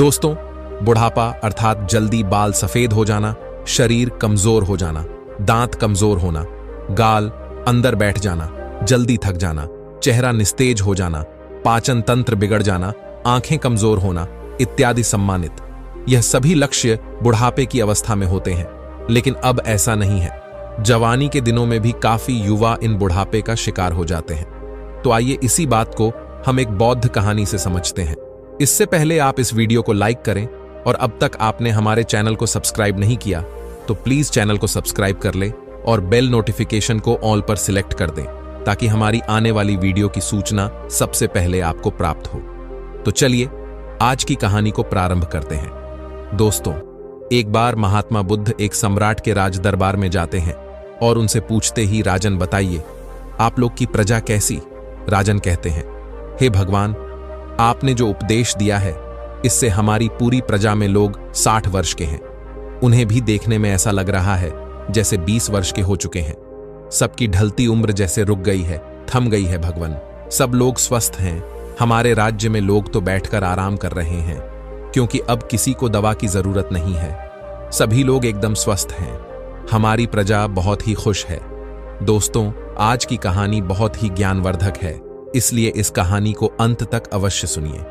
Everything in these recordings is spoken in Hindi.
दोस्तों, बुढ़ापा अर्थात जल्दी बाल सफेद हो जाना, शरीर कमजोर हो जाना, दांत कमजोर होना, गाल अंदर बैठ जाना, जल्दी थक जाना, चेहरा निस्तेज हो जाना, पाचन तंत्र बिगड़ जाना, आंखें कमजोर होना इत्यादि सम्मानित। यह सभी लक्ष्य बुढ़ापे की अवस्था में होते हैं, लेकिन अब ऐसा नहीं है। जवानी के दिनों में भी काफी युवा इन बुढ़ापे का शिकार हो जाते हैं। तो आइए इसी बात को हम एक बौद्ध कहानी से समझते हैं। इससे पहले आप इस वीडियो को लाइक करें, और अब तक आपने हमारे चैनल को सब्सक्राइब नहीं किया तो प्लीज चैनल को सब्सक्राइब कर ले और बेल नोटिफिकेशन को ऑल पर सिलेक्ट कर दें, ताकि हमारी आने वाली वीडियो की सूचना सबसे पहले आपको प्राप्त हो। तो चलिए आज की कहानी को प्रारंभ करते हैं। दोस्तों, एक बार महात्मा बुद्ध एक सम्राट के राज दरबार में जाते हैं और उनसे पूछते ही, राजन बताइए, आप लोग की प्रजा कैसी? राजन कहते हैं, हे भगवान, आपने जो उपदेश दिया है इससे हमारी पूरी प्रजा में लोग 60 वर्ष के हैं। उन्हें भी देखने में ऐसा लग रहा है जैसे 20 वर्ष के हो चुके हैं। सबकी ढलती उम्र जैसे रुक गई है, थम गई है भगवान। सब लोग स्वस्थ हैं। हमारे राज्य में लोग तो बैठकर आराम कर रहे हैं, क्योंकि अब किसी को दवा की जरूरत नहीं है। सभी लोग एकदम स्वस्थ हैं। हमारी प्रजा बहुत ही खुश है। दोस्तों, आज की कहानी बहुत ही ज्ञानवर्धक है, इसलिए इस कहानी को अंत तक अवश्य सुनिए।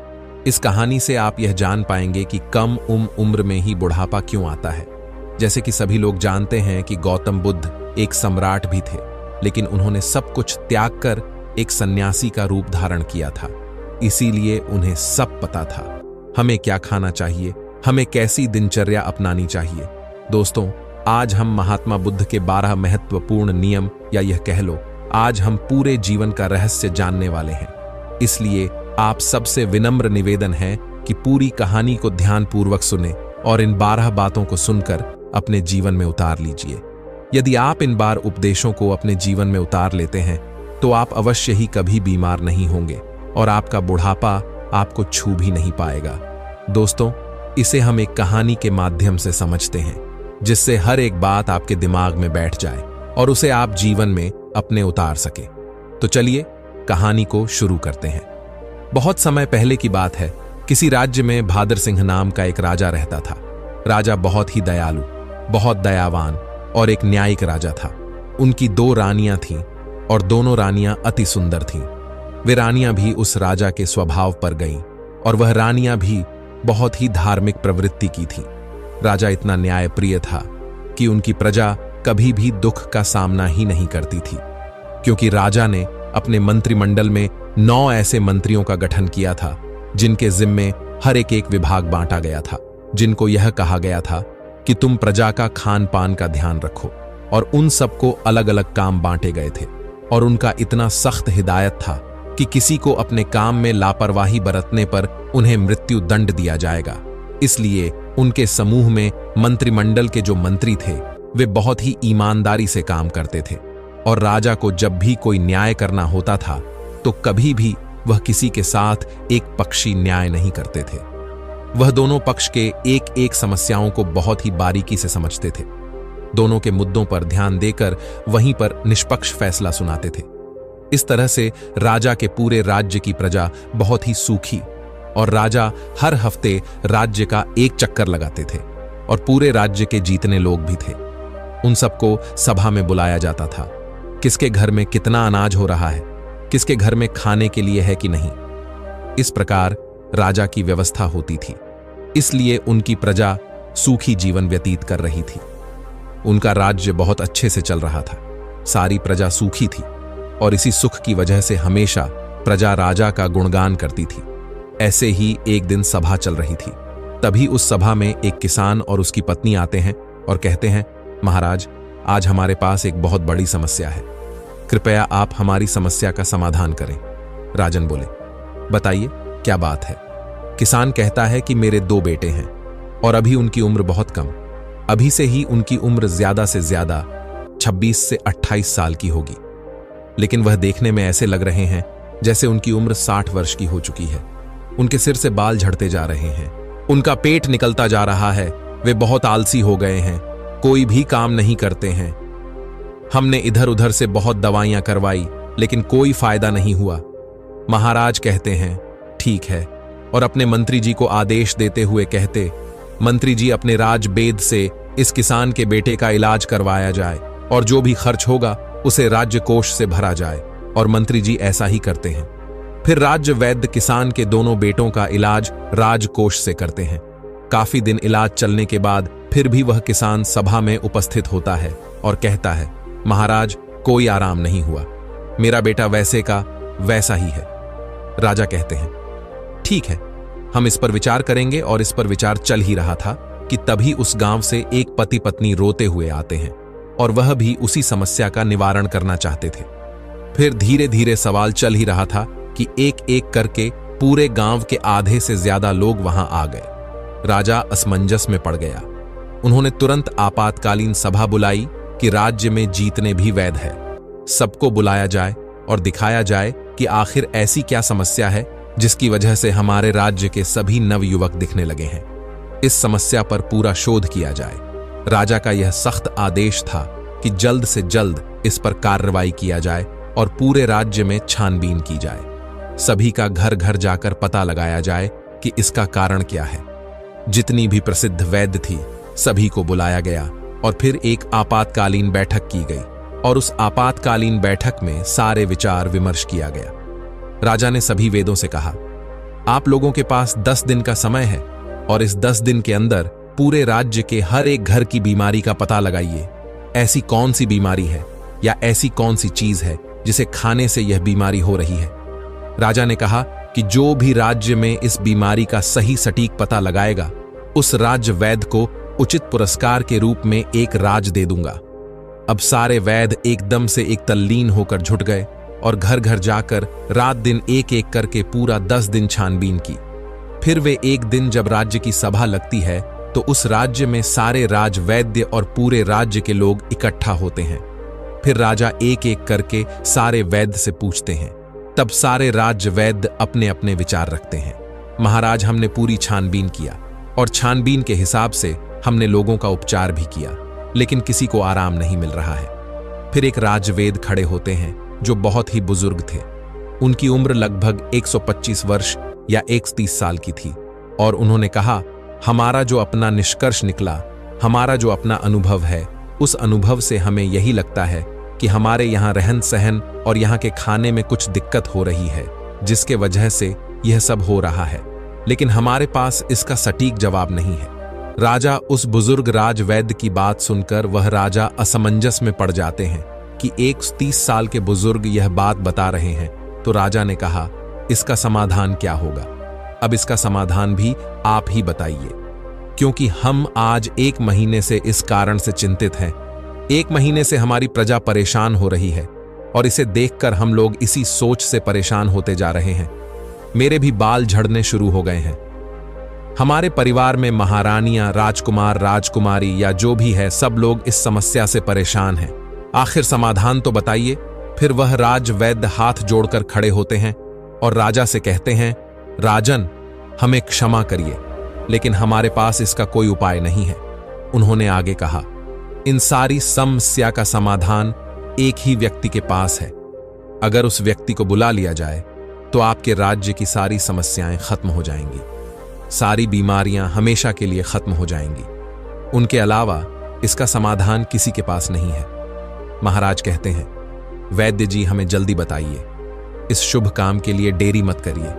इस कहानी से आप यह जान पाएंगे कि कम उम्र में ही बुढ़ापा क्यों आता है। जैसे कि सभी लोग जानते हैं कि गौतम बुद्ध एक सम्राट भी थे, लेकिन उन्होंने सब कुछ त्याग कर एक सन्यासी का रूप धारण किया था। इसीलिए उन्हें सब पता था हमें क्या खाना चाहिए, हमें कैसी दिनचर्या अपनानी चाहिए। दोस्तों, आज हम महात्मा बुद्ध के 12 महत्वपूर्ण नियम, या यह कह लो आज हम पूरे जीवन का रहस्य जानने वाले हैं। इसलिए आप सबसे विनम्र निवेदन है कि पूरी कहानी को ध्यानपूर्वक सुने और इन 12 बातों को सुनकर अपने जीवन में उतार लीजिए। यदि आप इन 12 उपदेशों को अपने जीवन में उतार लेते हैं तो आप अवश्य ही कभी बीमार नहीं होंगे और आपका बुढ़ापा आपको छू भी नहीं पाएगा। दोस्तों, इसे हम एक कहानी के माध्यम से समझते हैं, जिससे हर एक बात आपके दिमाग में बैठ जाए और उसे आप जीवन में अपने उतार सके। तो चलिए कहानी को शुरू करते हैं। बहुत समय पहले की बात है। किसी राज्य में भादर सिंह नाम का एक राजा रहता था। राजा बहुत ही दयालु, बहुत दयावान और एक न्यायिक राजा था। उनकी 2 रानियां थीं और दोनों रानियां अति सुंदर थीं। वे रानियां भी उस राजा के स्वभाव पर गईं और वह रानियां भी बहुत ही धार्मिक प्रवृत्ति की थीं। राजा इतना न्यायप्रिय था कि उनकी प्रजा कभी भी दुख का सामना ही नहीं करती थी, क्योंकि राजा ने अपने मंत्रिमंडल में 9 ऐसे मंत्रियों का गठन किया था, जिनके जिम्मे हर एक विभाग बांटा गया था, जिनको यह कहा गया था कि तुम प्रजा का खान पान का ध्यान रखो। और उन सबको अलग अलग काम बांटे गए थे और उनका इतना सख्त हिदायत था कि किसी को अपने काम में लापरवाही बरतने पर उन्हें मृत्यु दंड दिया जाएगा। इसलिए उनके समूह में मंत्रिमंडल के जो मंत्री थे वे बहुत ही ईमानदारी से काम करते थे, और राजा को जब भी कोई न्याय करना होता था तो कभी भी वह किसी के साथ एक पक्षी न्याय नहीं करते थे। वह दोनों पक्ष के एक एक समस्याओं को बहुत ही बारीकी से समझते थे। दोनों के मुद्दों पर ध्यान देकर वहीं पर निष्पक्ष फैसला सुनाते थे। इस तरह से राजा के पूरे राज्य की प्रजा बहुत ही सूखी, और राजा हर हफ्ते राज्य का एक चक्कर लगाते थे, और पूरे राज्य के जीतने लोग भी थे। उन सबको सभा में बुलाया जाता था। किसके घर में कितना अनाज हो रहा है, किसके घर में खाने के लिए है कि नहीं, इस प्रकार राजा की व्यवस्था होती थी। इसलिए उनकी प्रजा सूखी जीवन व्यतीत कर रही थी। उनका राज्य बहुत अच्छे से चल रहा था। सारी प्रजा सूखी थी और इसी सुख की वजह से हमेशा प्रजा राजा का गुणगान करती थी। ऐसे ही एक दिन सभा चल रही थी। तभी उस सभा में एक किसान और उसकी पत्नी आते हैं और कहते हैं, महाराज, आज हमारे पास एक बहुत बड़ी समस्या है। कृपया आप हमारी समस्या का समाधान करें। राजन बोले, बताइए क्या बात है। किसान कहता है कि मेरे 2 बेटे हैं और अभी उनकी उम्र बहुत कम। अभी से ही उनकी उम्र ज्यादा से ज्यादा 26 से 28 साल की होगी, लेकिन वह देखने में ऐसे लग रहे हैं जैसे उनकी उम्र 60 वर्ष की हो चुकी है। उनके सिर से बाल झड़ते जा रहे हैं, उनका पेट निकलता जा रहा है, वे बहुत आलसी हो गए हैं, कोई भी काम नहीं करते हैं। हमने इधर उधर से बहुत दवाइयां करवाई, लेकिन कोई फायदा नहीं हुआ। महाराज कहते हैं, ठीक है, और अपने मंत्री जी को आदेश देते हुए कहते, मंत्री जी अपने राज बेद से इस किसान के बेटे का इलाज करवाया जाए और जो भी खर्च होगा उसे राज्य कोष से भरा जाए। और मंत्री जी ऐसा ही करते हैं। फिर राज्य वैद्य किसान के दोनों बेटों का इलाज राजकोष से करते हैं। काफी दिन इलाज चलने के बाद फिर भी वह किसान सभा में उपस्थित होता है और कहता है, महाराज कोई आराम नहीं हुआ, मेरा बेटा वैसे का वैसा ही है। राजा कहते हैं, ठीक है, हम इस पर विचार करेंगे। और इस पर विचार चल ही रहा था कि तभी उस गांव से एक पति पत्नी रोते हुए आते हैं और वह भी उसी समस्या का निवारण करना चाहते थे। फिर धीरे धीरे सवाल चल ही रहा था कि एक एक करके पूरे गांव के आधे से ज्यादा लोग वहां आ गए। राजा असमंजस में पड़ गया। उन्होंने तुरंत आपातकालीन सभा बुलाई कि राज्य में जीतने भी वैध है, सबको बुलाया जाए और दिखाया जाए कि आखिर ऐसी क्या समस्या है जिसकी वजह से हमारे राज्य के सभी नवयुवक दिखने लगे हैं। इस समस्या पर पूरा शोध किया जाए। राजा का यह सख्त आदेश था कि जल्द से जल्द इस पर कार्रवाई किया जाए और पूरे राज्य में छानबीन की जाए। सभी का घर घर जाकर पता लगाया जाए कि इसका कारण क्या है। जितनी भी प्रसिद्ध वैद्य थी सभी को बुलाया गया और फिर एक आपातकालीन बैठक की गई और उस आपातकालीन बैठक में सारे विचार विमर्श किया गया। राजा ने सभी वेदों से कहा, आप लोगों के पास 10 दिन का समय है और इस 10 दिन के अंदर पूरे राज्य के हर एक घर की बीमारी का पता लगाइए। ऐसी कौन सी बीमारी है या ऐसी कौन सी चीज है जिसे खाने से यह बीमारी हो रही है। राजा ने कहा कि जो भी राज्य में इस बीमारी का सही सटीक पता लगाएगा उस राज्य वैद्य को उचित पुरस्कार के रूप में एक राज दे दूंगा। अब सारे वैद्य एकदम से एक तल्लीन होकर जुट गए और घर घर जाकर रात दिन एक एक करके पूरा 10 दिन छानबीन की। फिर वे एक दिन जब राज्य की सभा लगती है तो उस राज्य में सारे राज वैद्य और पूरे राज्य के लोग इकट्ठा होते हैं। फिर राजा एक एक करके सारे वैद्य से पूछते हैं। तब सारे राज्य वैद्य अपने अपने विचार रखते हैं। महाराज, हमने पूरी छानबीन किया और छानबीन के हिसाब से हमने लोगों का उपचार भी किया, लेकिन किसी को आराम नहीं मिल रहा है। फिर एक राजवेद खड़े होते हैं जो बहुत ही बुजुर्ग थे। उनकी उम्र लगभग 125 वर्ष या 130 साल की थी और उन्होंने कहा, हमारा जो अपना निष्कर्ष निकला, हमारा जो अपना अनुभव है, उस अनुभव से हमें यही लगता है कि हमारे यहाँ रहन सहन और यहाँ के खाने में कुछ दिक्कत हो रही है जिसके वजह से यह सब हो रहा है, लेकिन हमारे पास इसका सटीक जवाब नहीं है। राजा उस बुजुर्ग राजवैद्य की बात सुनकर वह राजा असमंजस में पड़ जाते हैं कि 130 साल के बुजुर्ग यह बात बता रहे हैं। तो राजा ने कहा, इसका समाधान क्या होगा? अब इसका समाधान भी आप ही बताइए, क्योंकि हम आज 1 महीने से इस कारण से चिंतित हैं। 1 महीने से हमारी प्रजा परेशान हो रही है और इसे देखकर हम लोग इसी सोच से परेशान होते जा रहे हैं। मेरे भी बाल झड़ने शुरू हो गए हैं। हमारे परिवार में महारानियां, राजकुमार, राजकुमारी या जो भी है, सब लोग इस समस्या से परेशान हैं। आखिर समाधान तो बताइए। फिर वह राजवैद्य हाथ जोड़कर खड़े होते हैं और राजा से कहते हैं, राजन, हमें क्षमा करिए, लेकिन हमारे पास इसका कोई उपाय नहीं है। उन्होंने आगे कहा, इन सारी समस्या का समाधान एक ही व्यक्ति के पास है। अगर उस व्यक्ति को बुला लिया जाए तो आपके राज्य की सारी समस्याएं खत्म हो जाएंगी, सारी बीमारियां हमेशा के लिए खत्म हो जाएंगी। उनके अलावा इसका समाधान किसी के पास नहीं है। महाराज कहते हैं, वैद्य जी, हमें जल्दी बताइए। इस शुभ काम के लिए देरी मत करिए।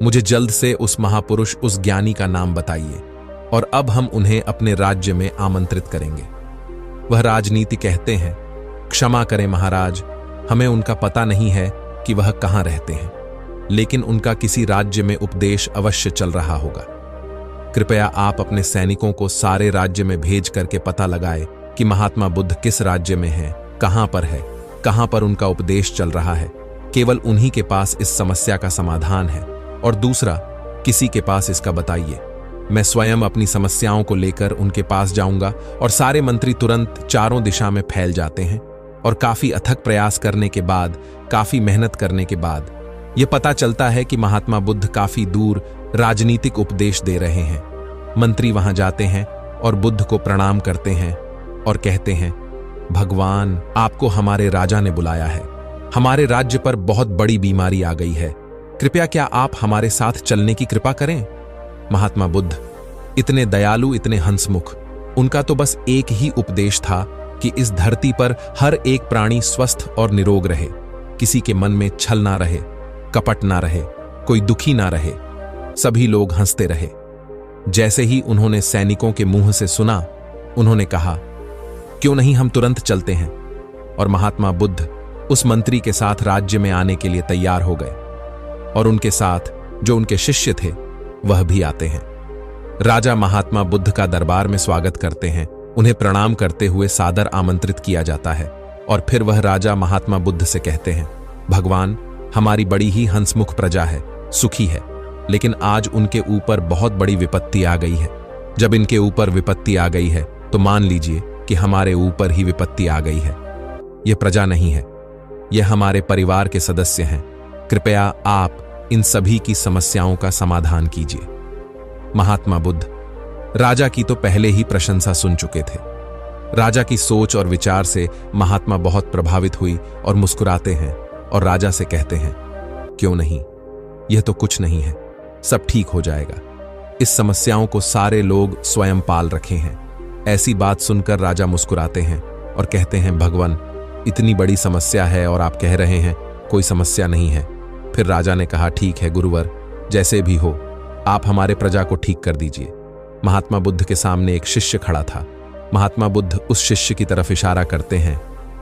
मुझे जल्द से उस महापुरुष, उस ज्ञानी का नाम बताइए और अब हम उन्हें अपने राज्य में आमंत्रित करेंगे। वह राजनीति कहते हैं, क्षमा करें महाराज, हमें उनका पता नहीं है कि वह कहां रहते हैं, लेकिन उनका किसी राज्य में उपदेश अवश्य चल रहा होगा। कृपया आप अपने सैनिकों को सारे राज्य में भेज करके पता लगाए कि महात्मा बुद्ध किस राज्य में हैं, कहां पर है, कहां पर उनका उपदेश चल रहा है। केवल उन्हीं के पास इस समस्या का समाधान है और दूसरा किसी के पास इसका बताइए। मैं स्वयं अपनी समस्याओं को लेकर उनके पास जाऊंगा। और सारे मंत्री तुरंत चारों दिशा में फैल जाते हैं और काफी अथक प्रयास करने के बाद, काफी मेहनत करने के बाद यह पता चलता है कि महात्मा बुद्ध काफी दूर राजनीतिक उपदेश दे रहे हैं। मंत्री वहां जाते हैं और बुद्ध को प्रणाम करते हैं और कहते हैं, भगवान, आपको हमारे राजा ने बुलाया है। हमारे राज्य पर बहुत बड़ी बीमारी आ गई है। कृपया क्या आप हमारे साथ चलने की कृपा करें। महात्मा बुद्ध इतने दयालु, इतने हंसमुख, उनका तो बस एक ही उपदेश था कि इस धरती पर हर एक प्राणी स्वस्थ और निरोग रहे, किसी के मन में छल ना रहे, कपट ना रहे, कोई दुखी ना रहे, सभी लोग हंसते रहे। जैसे ही उन्होंने सैनिकों के मुंह से सुना, उन्होंने कहा, क्यों नहीं हम तुरंत चलते हैं। और महात्मा बुद्ध उस मंत्री के साथ राज्य में आने के लिए तैयार हो गए और उनके साथ जो उनके शिष्य थे वह भी आते हैं। राजा महात्मा बुद्ध का दरबार में स्वागत करते हैं, उन्हें प्रणाम करते हुए सादर आमंत्रित किया जाता है और फिर वह राजा महात्मा बुद्ध से कहते हैं, भगवान, हमारी बड़ी ही हंसमुख प्रजा है, सुखी है, लेकिन आज उनके ऊपर बहुत बड़ी विपत्ति आ गई है। जब इनके ऊपर विपत्ति आ गई है तो मान लीजिए कि हमारे ऊपर ही विपत्ति आ गई है। यह प्रजा नहीं है, यह हमारे परिवार के सदस्य हैं। कृपया आप इन सभी की समस्याओं का समाधान कीजिए। महात्मा बुद्ध राजा की तो पहले ही प्रशंसा सुन चुके थे। राजा की सोच और विचार से महात्मा बहुत प्रभावित हुई और मुस्कुराते हैं और राजा से कहते हैं, क्यों नहीं, यह तो कुछ नहीं है, सब ठीक हो जाएगा। इस समस्याओं को सारे लोग स्वयं पाल रखे हैं। ऐसी बात सुनकर राजा मुस्कुराते हैं और कहते हैं, भगवान, इतनी बड़ी समस्या है और आप कह रहे हैं कोई समस्या नहीं है। फिर राजा ने कहा, ठीक है गुरुवर, जैसे भी हो आप हमारे प्रजा को ठीक कर दीजिए। महात्मा बुद्ध के सामने एक शिष्य खड़ा था। महात्मा बुद्ध उस शिष्य की तरफ इशारा करते हैं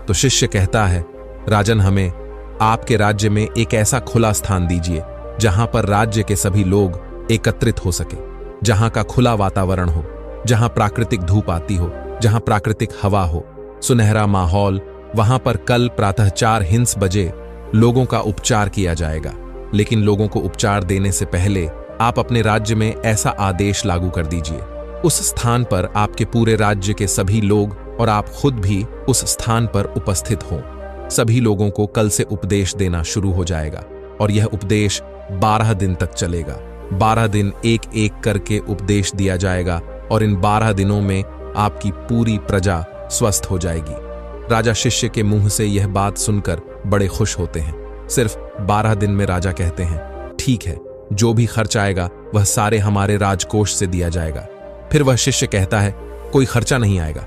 तो शिष्य कहता है, राजन, हमें आपके राज्य में एक ऐसा खुला स्थान दीजिए जहां पर राज्य के सभी लोग एकत्रित हो सके, जहां का खुला वातावरण हो, जहां प्राकृतिक धूप आती हो, जहां प्राकृतिक हवा हो, सुनहरा माहौल। वहां पर कल प्रातः 4 बजे लोगों का उपचार किया जाएगा, लेकिन लोगों को उपचार देने से पहले आप अपने राज्य में ऐसा आदेश लागू कर दीजिए, उस स्थान पर आपके पूरे राज्य के सभी लोग और आप खुद भी उस स्थान पर उपस्थित हों। सभी लोगों को कल से उपदेश देना शुरू हो जाएगा और यह उपदेश 12 दिन तक चलेगा। 12 दिन एक एक करके उपदेश दिया जाएगा और इन 12 दिनों में आपकी पूरी प्रजा स्वस्थ हो जाएगी। राजा शिष्य के मुंह से यह बात सुनकर बड़े खुश होते हैं। सिर्फ 12 दिन में राजा कहते हैं, ठीक है, जो भी खर्च आएगा वह सारे हमारे राजकोष से दिया जाएगा। फिर वह शिष्य कहता है, कोई खर्चा नहीं आएगा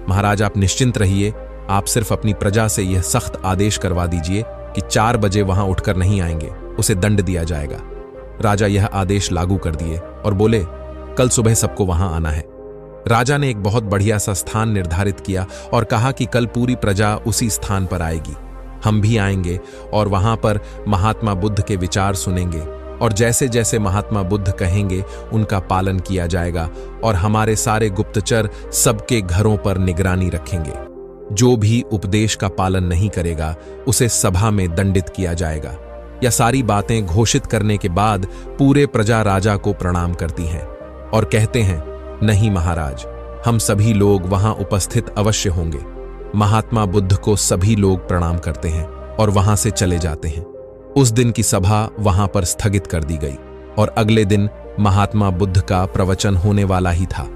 महाराज, आप निश्चिंत रहिए, आप सिर्फ अपनी प्रजा से यह सख्त आदेश करवा दीजिए कि 4 बजे वहां उठकर नहीं आएंगे, उसे दंड दिया जाएगा। राजा यह आदेश लागू कर दिए और बोले, कल सुबह सबको वहां आना है। राजा ने एक बहुत बढ़िया सा स्थान निर्धारित किया और कहा कि कल पूरी प्रजा उसी स्थान पर आएगी, हम भी आएंगे और वहां पर महात्मा बुद्ध के विचार सुनेंगे और जैसे जैसे महात्मा बुद्ध कहेंगे उनका पालन किया जाएगा और हमारे सारे गुप्तचर सबके घरों पर निगरानी रखेंगे। जो भी उपदेश का पालन नहीं करेगा उसे सभा में दंडित किया जाएगा। यह सारी बातें घोषित करने के बाद पूरे प्रजा राजा को प्रणाम करती हैं और कहते हैं, नहीं महाराज, हम सभी लोग वहां उपस्थित अवश्य होंगे। महात्मा बुद्ध को सभी लोग प्रणाम करते हैं और वहां से चले जाते हैं। उस दिन की सभा वहां पर स्थगित कर दी गई और अगले दिन महात्मा बुद्ध का प्रवचन होने वाला ही था।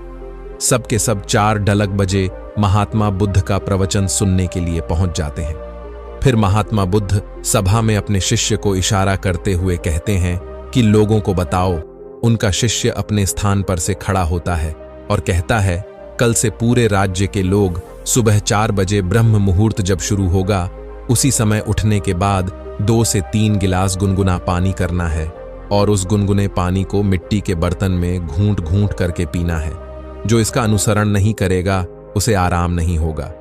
सब के सब 4 बजे महात्मा बुद्ध का प्रवचन सुनने के लिए पहुंच जाते हैं। फिर महात्मा बुद्ध सभा में अपने शिष्य को इशारा करते हुए कहते हैं कि लोगों को बताओ। उनका शिष्य अपने स्थान पर से खड़ा होता है और कहता है, कल से पूरे राज्य के लोग सुबह 4 बजे ब्रह्म मुहूर्त जब शुरू होगा, उसी समय उठने के बाद 2 से 3 गिलास गुनगुना पानी करना है और उस गुनगुने पानी को मिट्टी के बर्तन में घूंट घूंट करके पीना है। जो इसका अनुसरण नहीं करेगा उसे आराम नहीं होगा।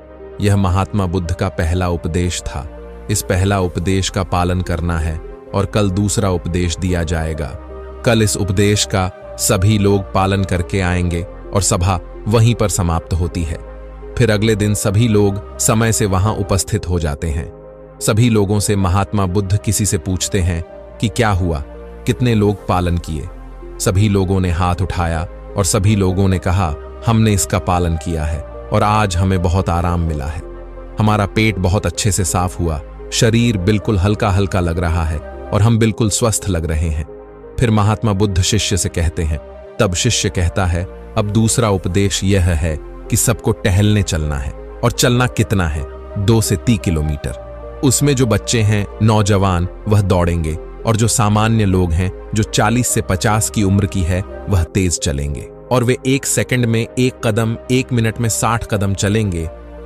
यह महात्मा बुद्ध का पहला उपदेश था। इस पहला उपदेश का पालन करना है और कल दूसरा उपदेश दिया जाएगा। कल इस उपदेश का सभी लोग पालन करके आएंगे और सभा वहीं पर समाप्त होती है। फिर अगले दिन सभी लोग समय से वहां उपस्थित हो जाते हैं। सभी लोगों से महात्मा बुद्ध किसी से पूछते हैं कि क्या हुआ, कितने लोग पालन किए। सभी लोगों ने हाथ उठाया और सभी लोगों ने कहा, हमने इसका पालन किया है और आज हमें बहुत आराम मिला है। हमारा पेट बहुत अच्छे से साफ हुआ, शरीर बिल्कुल हल्का हल्का लग रहा है और हम बिल्कुल स्वस्थ लग रहे हैं। फिर महात्मा बुद्ध शिष्य से कहते हैं। तब शिष्य कहता है, अब दूसरा उपदेश यह है कि सबको टहलने चलना है और चलना कितना है, 2 से 3 किलोमीटर। उसमें जो बच्चे हैं, नौजवान, वह दौड़ेंगे और जो सामान्य लोग हैं, जो 40 से 50 की उम्र की है, वह तेज चलेंगे और वे 1 सेकंड में 1 कदम, 1 मिनट में 60 कदम चलेंगे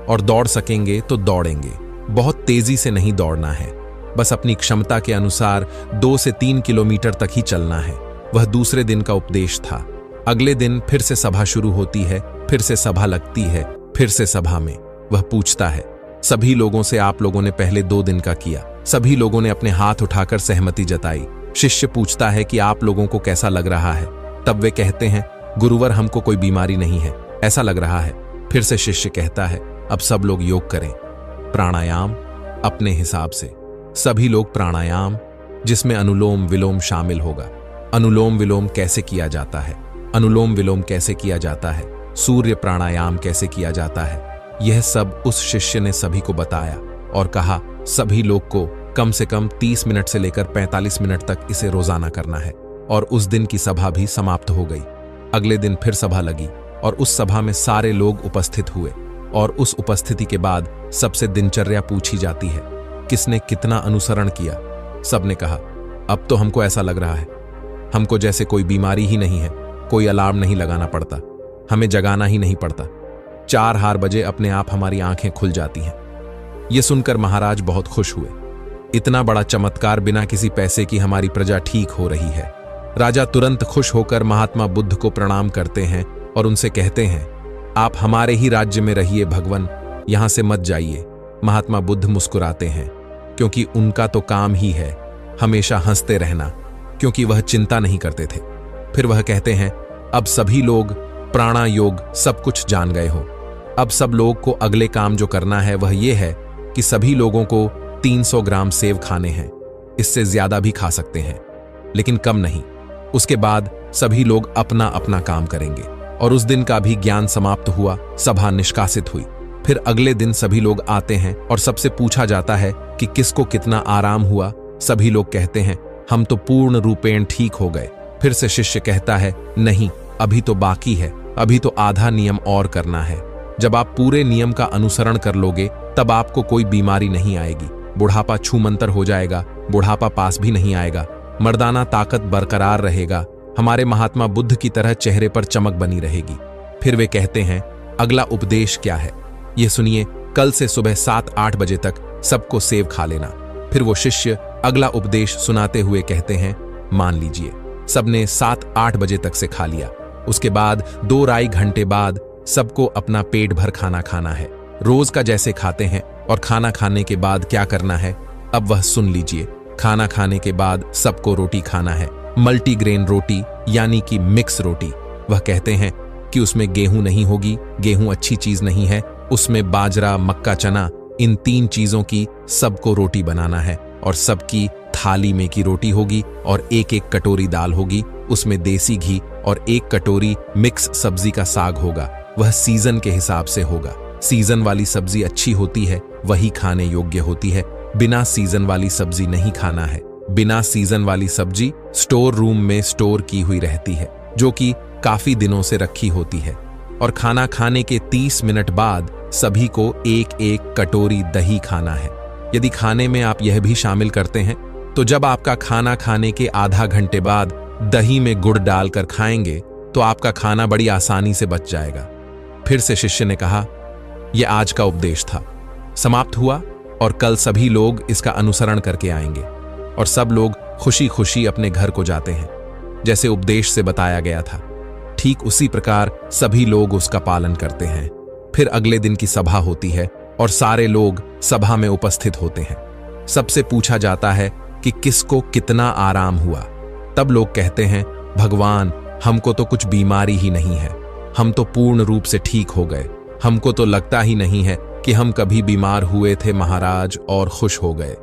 और दौड़ सकेंगे तो दौड़ेंगे। बहुत तेजी से नहीं दौड़ना है, बस अपनी क्षमता के अनुसार 2 से 3 किलोमीटर तक ही चलना है। वह दूसरे दिन का उपदेश था। अगले दिन फिर से सभा शुरू होती है, फिर से सभा लगती है, फिर से सभा में वह पूछता है सभी लोगों से, आप लोगों ने पहले 2 दिन का किया। सभी लोगों ने अपने हाथ उठाकर सहमति जताई। शिष्य पूछता है कि आप लोगों को कैसा लग रहा है? तब वे कहते हैं गुरुवर, हमको कोई बीमारी नहीं है, ऐसा लग रहा है। फिर से शिष्य कहता है अब सब लोग योग करें, प्राणायाम अपने हिसाब से। सभी लोग प्राणायाम, जिसमें अनुलोम विलोम शामिल होगा। अनुलोम विलोम कैसे किया जाता है? अनुलोम विलोम कैसे किया जाता है? सूर्य प्राणायाम कैसे किया जाता है? यह सब उस शिष्य ने सभी को बताया और कहा सभी लोग को कम से कम 30 मिनट से लेकर 45 मिनट तक इसे रोजाना करना है। और उस दिन की सभा भी समाप्त हो गई। अगले दिन फिर सभा लगी और उस सभा में सारे लोग उपस्थित हुए और उस उपस्थिति के बाद सबसे दिनचर्या पूछी जाती है, किसने कितना अनुसरण किया? सबने कहा अब तो हमको ऐसा लग रहा है हमको जैसे कोई बीमारी ही नहीं है, कोई अलार्म नहीं लगाना पड़ता, हमें जगाना ही नहीं पड़ता। 4 बजे अपने आप हमारी आंखें खुल जाती हैं। ये सुनकर महाराज बहुत खुश हुए। इतना बड़ा चमत्कार बिना किसी पैसे की हमारी प्रजा ठीक हो रही है। राजा तुरंत खुश होकर महात्मा बुद्ध को प्रणाम करते हैं और उनसे कहते हैं आप हमारे ही राज्य में रहिए भगवान, यहां से मत जाइए। महात्मा बुद्ध मुस्कुराते हैं क्योंकि उनका तो काम ही है हमेशा हंसते रहना, क्योंकि वह चिंता नहीं करते थे। फिर वह कहते हैं अब सभी लोग प्राणायोग सब कुछ जान गए हो। अब सब लोग को अगले काम जो करना है वह यह है कि सभी लोगों को 300 ग्राम सेव खाने हैं। इससे ज्यादा भी खा सकते हैं लेकिन कम नहीं। उसके बाद सभी लोग अपना अपना काम करेंगे। और उस दिन का भी ज्ञान समाप्त हुआ, सभा निष्कासित हुई। फिर अगले दिन सभी लोग आते हैं और सबसे पूछा जाता है कि किसको कितना आराम हुआ। सभी लोग कहते हैं हम तो पूर्ण रूपेण ठीक हो गए। फिर से शिष्य कहता है नहीं, अभी तो बाकी है, अभी तो आधा नियम और करना है। जब आप पूरे नियम का अनुसरण कर लोगे तब आपको कोई बीमारी नहीं आएगी, बुढ़ापा छूमंतर हो जाएगा, बुढ़ापा पास भी नहीं आएगा, मर्दाना ताकत बरकरार रहेगा, हमारे महात्मा बुद्ध की तरह चेहरे पर चमक बनी रहेगी। फिर वे कहते हैं अगला उपदेश क्या है? यह सुनिए, कल से सुबह 7-8 बजे तक सबको सेव खा लेना। फिर वो शिष्य अगला उपदेश सुनाते हुए कहते हैं मान लीजिए सबने 7-8 बजे तक से खा लिया। उसके बाद 2-2.5 घंटे बाद सबको अपना पेट भर खाना खाना है, रोज का जैसे खाते हैं। और खाना खाने के बाद क्या करना है अब वह सुन लीजिए। खाना खाने के बाद सबको रोटी खाना है, मल्टीग्रेन रोटी यानी कि मिक्स रोटी। वह कहते हैं कि उसमें गेहूं नहीं होगी, गेहूं अच्छी चीज नहीं है, उसमें बाजरा, मक्का, चना, इन 3 चीजों की सबको रोटी बनाना है। और सबकी थाली में की रोटी होगी और 1-1 कटोरी दाल होगी, उसमें देसी घी, और 1 कटोरी मिक्स सब्जी का साग होगा। वह सीजन के हिसाब से होगा। सीजन वाली सब्जी अच्छी होती है, वही खाने योग्य होती है। बिना सीजन वाली सब्जी नहीं खाना है। बिना सीजन वाली सब्जी स्टोर रूम में स्टोर की हुई रहती है, जो कि काफी दिनों से रखी होती है। और खाना खाने के 30 मिनट बाद सभी को 1-1 कटोरी दही खाना है। यदि खाने में आप यह भी शामिल करते हैं तो जब आपका खाना खाने के आधा घंटे बाद दही में गुड़ डालकर खाएंगे तो आपका खाना बड़ी आसानी से बच जाएगा। फिर से शिष्य ने कहा यह आज का उपदेश था, समाप्त हुआ और कल सभी लोग इसका अनुसरण करके आएंगे। और सब लोग खुशी खुशी अपने घर को जाते हैं, जैसे उपदेश से बताया गया था। ठीक उसी प्रकार सभी लोग उसका पालन करते हैं। फिर अगले दिन की सभा होती है और सारे लोग सभा में उपस्थित होते हैं। सबसे पूछा जाता है कि किसको कितना आराम हुआ। तब लोग कहते हैं भगवान, हमको तो कुछ बीमारी ही नहीं है, हम तो पूर्ण रूप से ठीक हो गए। हमको तो लगता ही नहीं है कि हम कभी बीमार हुए थे महाराज, और खुश हो गए।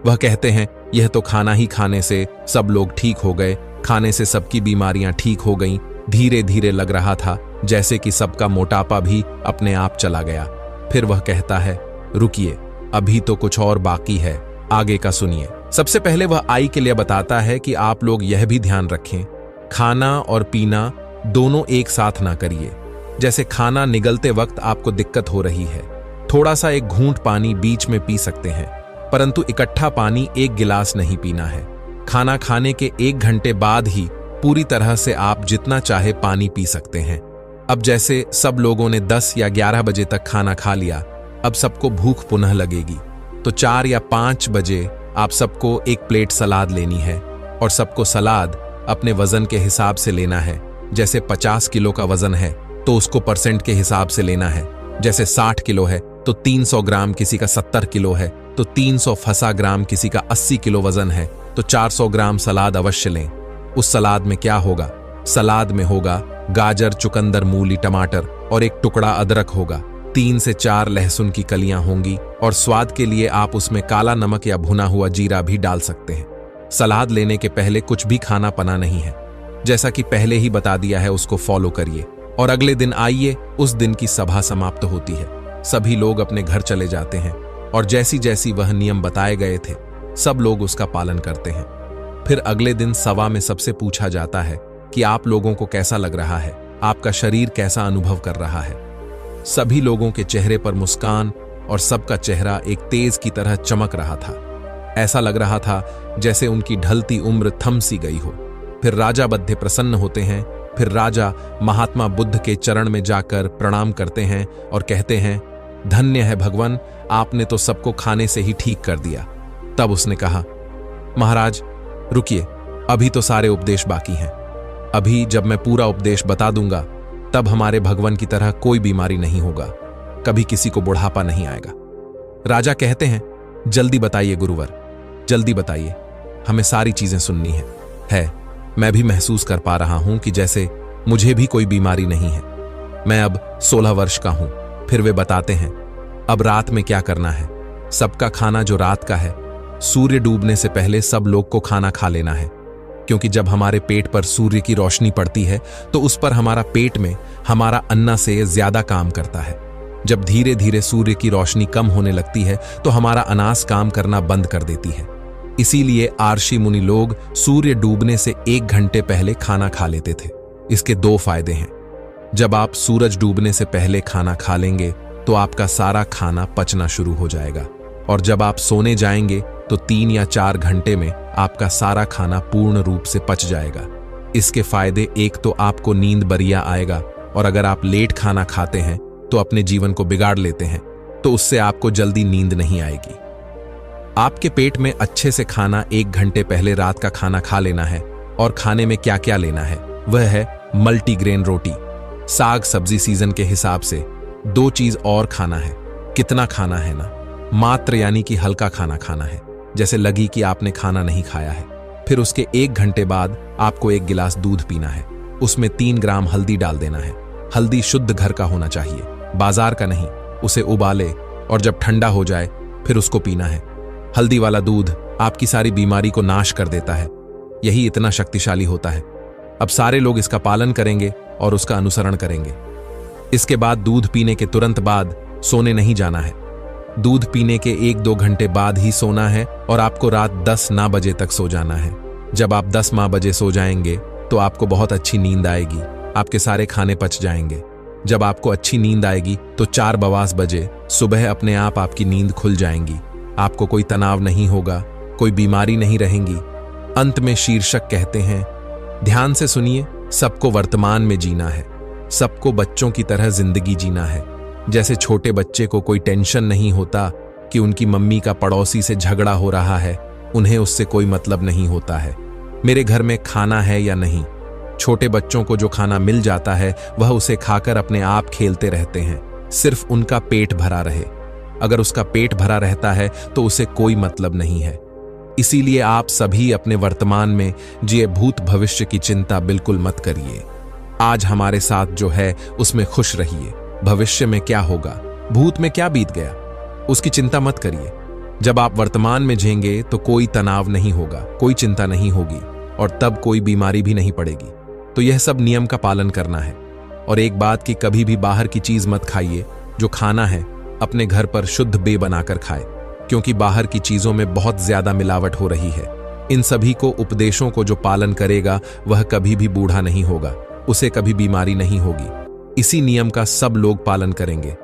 वह कहते हैं यह तो खाना ही खाने से सब लोग ठीक हो गए, खाने से सबकी बीमारियां ठीक हो गईं। धीरे धीरे लग रहा था जैसे कि सबका मोटापा भी अपने आप चला गया। फिर वह कहता है रुकिए, अभी तो कुछ और बाकी है, आगे का सुनिए। सबसे पहले वह आई के लिए बताता है कि आप लोग यह भी ध्यान रखें, खाना और पीना दोनों एक साथ ना करिए। जैसे खाना निगलते वक्त आपको दिक्कत हो रही है, थोड़ा सा एक घूंट पानी बीच में पी सकते हैं, परंतु इकट्ठा पानी 1 गिलास नहीं पीना है। खाना खाने के 1 घंटे बाद ही पूरी तरह से आप जितना चाहे पानी पी सकते हैं। अब जैसे सब लोगों ने 10 या 11 बजे तक खाना खा लिया, अब सबको भूख पुनः लगेगी, तो 4 या 5 बजे आप सबको एक प्लेट सलाद लेनी है और सबको सलाद अपने वजन के हिसाब से लेना है। जैसे 50 किलो का वजन है तो उसको परसेंट के हिसाब से लेना है। जैसे 60 किलो है तो 300 ग्राम, किसी का 70 किलो है तो 300 फसा ग्राम, किसी का 80 किलो वजन है तो 400 ग्राम सलाद अवश्य लें। उस सलाद में क्या होगा? सलाद में होगा गाजर, चुकंदर, मूली, टमाटर और एक टुकड़ा अदरक होगा। 3 से 4 लहसुन की कलियां होंगी और स्वाद के लिए आप उसमें काला नमक या भुना हुआ जीरा भी डाल सकते हैं। सलाद लेने के पहले कुछ भी खाना पना नहीं है। जैसा कि पहले ही बता दिया है, उसको फॉलो करिए और अगले दिन आइए। उस दिन की सभा समाप्त होती है, सभी लोग अपने घर चले जाते हैं और जैसी जैसी वह नियम बताए गए थे सब लोग उसका पालन करते हैं। फिर अगले दिन सभा में सबसे पूछा जाता है कि आप लोगों को कैसा लग रहा है, आपका शरीर कैसा अनुभव कर रहा है। सभी लोगों के चेहरे पर मुस्कान और सबका चेहरा एक तेज की तरह चमक रहा था। ऐसा लग रहा था जैसे उनकी ढलती उम्र थम सी गई हो। फिर राजा बद्धे प्रसन्न होते हैं। फिर राजा महात्मा बुद्ध के चरण में जाकर प्रणाम करते हैं और कहते हैं, धन्य है भगवान, आपने तो सबको खाने से ही ठीक कर दिया। तब उसने कहा, महाराज रुकिए, अभी तो सारे उपदेश बाकी हैं। अभी जब मैं पूरा उपदेश बता दूंगा तब हमारे भगवान की तरह कोई बीमारी नहीं होगा, कभी किसी को बुढ़ापा नहीं आएगा। राजा कहते हैं, जल्दी बताइए गुरुवर, जल्दी बताइए, हमें सारी चीजें सुननी है। मैं भी महसूस कर पा रहा हूं कि जैसे मुझे भी कोई बीमारी नहीं है। मैं अब 16 वर्ष का हूं। फिर वे बताते हैं, अब रात में क्या करना है? सबका खाना जो रात का है, सूर्य डूबने से पहले सब लोग को खाना खा लेना है, क्योंकि जब हमारे पेट पर सूर्य की रोशनी पड़ती है तो उस पर हमारा पेट में हमारा अन्ना से ज्यादा काम करता है। जब धीरे धीरे सूर्य की रोशनी कम होने लगती है तो हमारा अनास काम करना बंद कर देती है। इसीलिए आर्षि मुनि लोग सूर्य डूबने से 1 घंटे पहले खाना खा लेते थे। इसके 2 फायदे हैं। जब आप सूरज डूबने से पहले खाना खा लेंगे तो आपका सारा खाना पचना शुरू हो जाएगा और जब आप सोने जाएंगे तो 3 या 4 घंटे में आपका सारा खाना पूर्ण रूप से पच जाएगा। इसके फायदे, एक तो आपको नींद बढ़िया आएगा और अगर आप लेट खाना खाते हैं तो अपने जीवन को बिगाड़ लेते हैं तो उससे आपको जल्दी नींद नहीं आएगी। आपके पेट में अच्छे से खाना 1 घंटे पहले रात का खाना खा लेना है। और खाने में क्या क्या लेना है वह है मल्टीग्रेन रोटी, साग सब्जी सीजन के हिसाब से। 2 चीज और खाना है। कितना खाना है ना, मात्र यानी कि हल्का खाना खाना है, जैसे लगी कि आपने खाना नहीं खाया है। फिर उसके 1 घंटे बाद आपको 1 गिलास दूध पीना है। उसमें 3 ग्राम हल्दी डाल देना है। हल्दी शुद्ध घर का होना चाहिए, बाजार का नहीं। उसे उबाले और जब ठंडा हो जाए फिर उसको पीना है। हल्दी वाला दूध आपकी सारी बीमारी को नाश कर देता है। यही इतना शक्तिशाली होता है। अब सारे लोग इसका पालन करेंगे और उसका अनुसरण करेंगे। इसके बाद दूध पीने के तुरंत बाद सोने नहीं जाना है। दूध पीने के 1-2 घंटे बाद ही सोना है और आपको रात 10 बजे तक सो जाना है। जब आप 10 बजे सो जाएंगे तो आपको बहुत अच्छी नींद आएगी, आपके सारे खाने पच जाएंगे। जब आपको अच्छी नींद आएगी तो 4 बजे सुबह अपने आप आपकी नींद खुल जाएंगी। आपको कोई तनाव नहीं होगा, कोई बीमारी नहीं रहेंगी। अंत में शीर्षक कहते हैं, ध्यान से सुनिए, सबको वर्तमान में जीना है, सबको बच्चों की तरह जिंदगी जीना है। जैसे छोटे बच्चे को कोई टेंशन नहीं होता कि उनकी मम्मी का पड़ोसी से झगड़ा हो रहा है, उन्हें उससे कोई मतलब नहीं होता है मेरे घर में खाना है या नहीं। छोटे बच्चों को जो खाना मिल जाता है वह उसे खाकर अपने आप खेलते रहते हैं, सिर्फ उनका पेट भरा रहे। अगर उसका पेट भरा रहता है तो उसे कोई मतलब नहीं है। इसीलिए आप सभी अपने वर्तमान में जिए, भूत भविष्य की चिंता बिल्कुल मत करिए। आज हमारे साथ जो है उसमें खुश रहिए। भविष्य में क्या होगा, भूत में क्या बीत गया, उसकी चिंता मत करिए। जब आप वर्तमान में जिएंगे तो कोई तनाव नहीं होगा, कोई चिंता नहीं होगी और तब कोई बीमारी भी नहीं पड़ेगी। तो यह सब नियम का पालन करना है। और एक बात कि कभी भी बाहर की चीज मत खाइए। जो खाना है अपने घर पर शुद्ध बे बनाकर खाए, क्योंकि बाहर की चीजों में बहुत ज्यादा मिलावट हो रही है। इन सभी को उपदेशों को जो पालन करेगा वह कभी भी बूढ़ा नहीं होगा, उसे कभी बीमारी नहीं होगी। इसी नियम का सब लोग पालन करेंगे।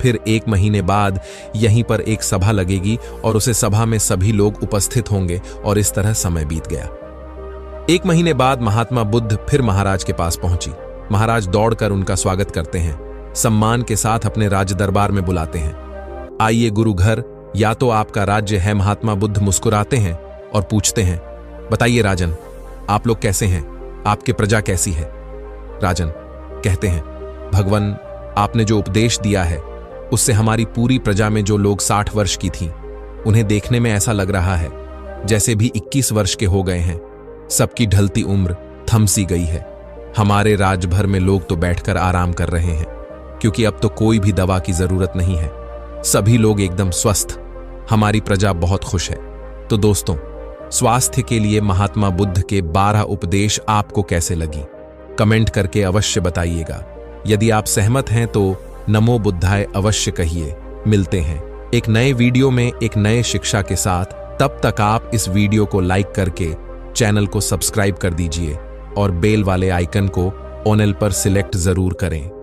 फिर 1 महीने बाद यहीं पर एक सभा लगेगी और उसे सभा में सभी लोग उपस्थित होंगे और इस तरह समय बीत गया। 1 महीने बाद महात्मा बुद्ध फिर महाराज के पास पहुंची। महाराज दौड़कर उनका स्वागत करते हैं, सम्मान के साथ अपने राज दरबार में बुलाते हैं। आइए गुरु घर, या तो आपका राज्य है। महात्मा बुद्ध मुस्कुराते हैं और पूछते हैं, बताइए राजन, आप लोग कैसे हैं? आपकी प्रजा कैसी है? राजन कहते हैं, भगवान, आपने जो उपदेश दिया है उससे हमारी पूरी प्रजा में जो लोग 60 वर्ष की थीं, उन्हें देखने में ऐसा लग रहा है जैसे भी 21 वर्ष के हो गए हैं। सबकी ढलती उम्र थम सी गई है। हमारे राजभर में लोग तो बैठकर आराम कर रहे हैं, क्योंकि अब तो कोई भी दवा की जरूरत नहीं है। सभी लोग एकदम स्वस्थ। हमारी प्रजा बहुत खुश है। तो दोस्तों, स्वास्थ्य के लिए महात्मा बुद्ध के 12 उपदेश आपको कैसे लगी? कमेंट करके अवश्य बताइएगा। यदि आप सहमत हैं तो नमो बुद्धाय अवश्य कहिए। मिलते हैं एक नए वीडियो में एक नए शिक्षा के साथ। तब तक आप इस वीडियो को लाइक करके चैनल को सब्सक्राइब कर दीजिए और बेल वाले आइकन को ऑल पर सिलेक्ट जरूर करें।